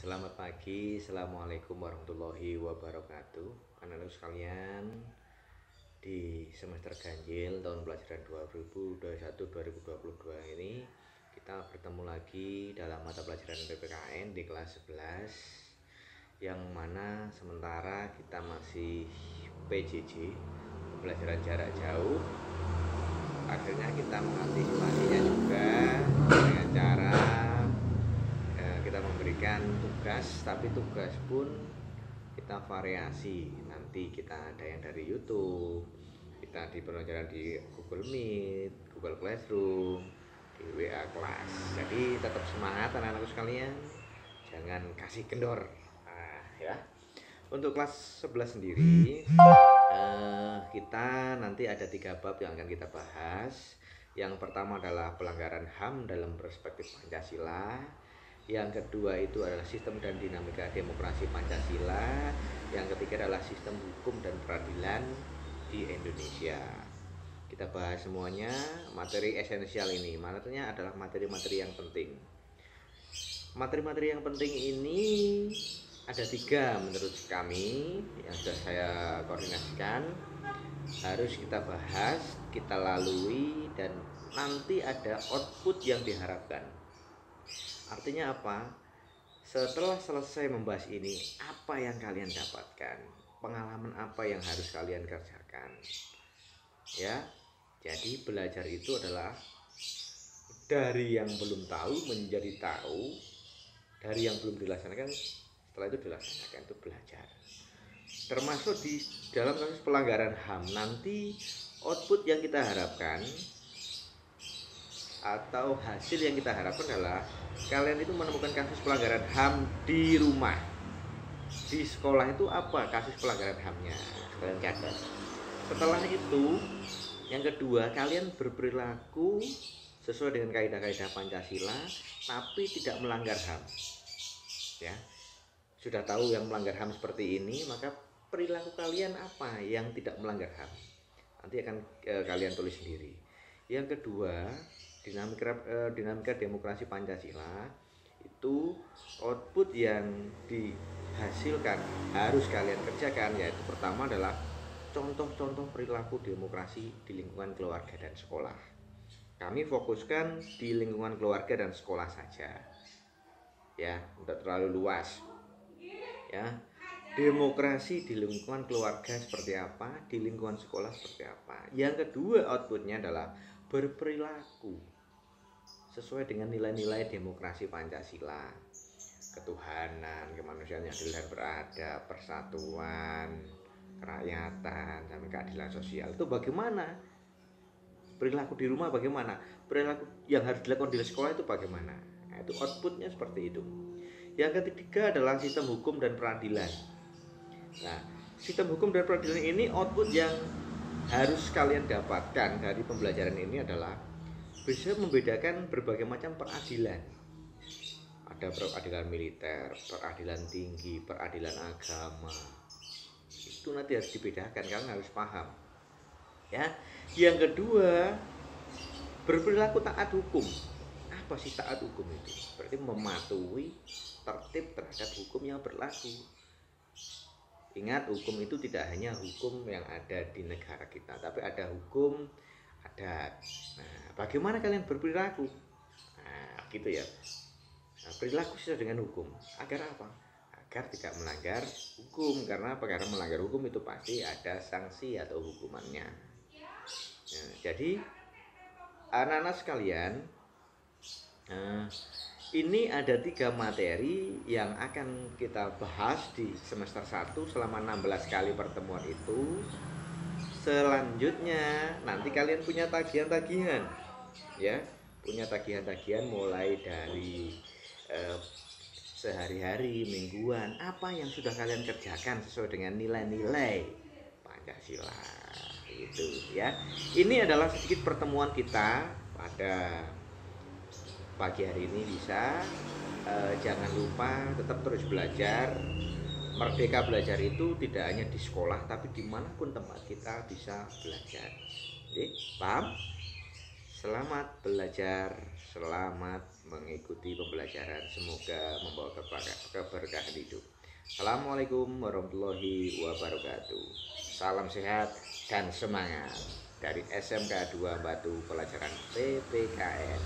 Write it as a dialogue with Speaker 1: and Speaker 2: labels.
Speaker 1: Selamat pagi, Assalamualaikum warahmatullahi wabarakatuh. Anak-anak sekalian, di semester ganjil tahun pelajaran 2021-2022 ini kita bertemu lagi dalam mata pelajaran PPKN di kelas 11, yang mana sementara kita masih PJJ, pembelajaran jarak jauh. Akhirnya kita mengantisipasinya juga dengan cara kita memberikan tugas, tapi tugas pun kita variasi. Nanti kita ada yang dari YouTube, kita di pembelajaran di Google Meet, Google Classroom, di WA kelas. Jadi tetap semangat anak-anakku sekalian, jangan kasih kendor. Ya. Untuk kelas 11 sendiri, kita nanti ada 3 bab yang akan kita bahas. Yang pertama adalah pelanggaran HAM dalam perspektif Pancasila. Yang kedua itu adalah sistem dan dinamika demokrasi Pancasila. Yang ketiga adalah sistem hukum dan peradilan di Indonesia. Kita bahas semuanya. Materi esensial ini, materinya adalah materi-materi yang penting. Materi-materi yang penting ini ada 3 menurut kami yang sudah saya koordinasikan, harus kita bahas, kita lalui, dan nanti ada output yang diharapkan. Artinya apa? Setelah selesai membahas ini, apa yang kalian dapatkan? Pengalaman apa yang harus kalian kerjakan? Ya, jadi belajar itu adalah dari yang belum tahu menjadi tahu, dari yang belum dilaksanakan setelah itu dilaksanakan, itu belajar. Termasuk di dalam kasus pelanggaran HAM, nanti output yang kita harapkan atau hasil yang kita harapkan adalah kalian itu menemukan kasus pelanggaran HAM di rumah. Di sekolah itu apa kasus pelanggaran HAM-nya, kalian catat. Setelah itu, yang kedua, kalian berperilaku sesuai dengan kaidah-kaidah Pancasila tapi tidak melanggar HAM. Ya. Sudah tahu yang melanggar HAM seperti ini, maka perilaku kalian apa yang tidak melanggar HAM? Nanti akan kalian tulis sendiri. Yang kedua, dinamika demokrasi Pancasila itu output yang dihasilkan harus kalian kerjakan, yaitu pertama adalah contoh-contoh perilaku demokrasi di lingkungan keluarga dan sekolah. Kami fokuskan di lingkungan keluarga dan sekolah saja, ya, tidak terlalu luas. Ya, demokrasi di lingkungan keluarga seperti apa, di lingkungan sekolah seperti apa. Yang kedua, outputnya adalah berperilaku sesuai dengan nilai-nilai demokrasi Pancasila, ketuhanan, kemanusiaan yang adil dan beradab, persatuan, kerakyatan, sampai keadilan sosial. Itu bagaimana? Perilaku di rumah bagaimana? Perilaku yang harus dilakukan di sekolah itu bagaimana? Nah, itu outputnya seperti itu. Yang ketiga adalah sistem hukum dan peradilan. Nah, sistem hukum dan peradilan ini output yang harus kalian dapatkan dari pembelajaran ini adalah bisa membedakan berbagai macam peradilan. Ada peradilan militer, peradilan tinggi, peradilan agama. Itu nanti harus dibedakan, kalian harus paham. Ya. Yang kedua, berperilaku taat hukum. Apa sih taat hukum itu? Berarti mematuhi tertib terhadap hukum yang berlaku. Ingat, hukum itu tidak hanya hukum yang ada di negara kita, tapi ada hukum adat. Nah, bagaimana kalian berperilaku? Nah, gitu ya. Nah, perilaku sesuai dengan hukum. Agar apa? Agar tidak melanggar hukum. Karena apa? Karena melanggar hukum itu pasti ada sanksi atau hukumannya. Nah, jadi anak-anak sekalian, ini ada 3 materi yang akan kita bahas di semester 1 selama 16 kali pertemuan itu. Selanjutnya nanti kalian punya tagihan-tagihan, ya, punya tagihan-tagihan mulai dari sehari-hari, mingguan, apa yang sudah kalian kerjakan sesuai dengan nilai-nilai Pancasila itu, ya. Ini adalah sedikit pertemuan kita pada pagi hari ini. Bisa jangan lupa tetap terus belajar. Merdeka belajar itu tidak hanya di sekolah, tapi dimanapun tempat kita bisa belajar. Oke, paham? Selamat belajar, selamat mengikuti pembelajaran. Semoga membawa keberkahan keberkahan hidup. Assalamualaikum warahmatullahi wabarakatuh. Salam sehat dan semangat dari SMK 2 Batu pelajaran PPKN.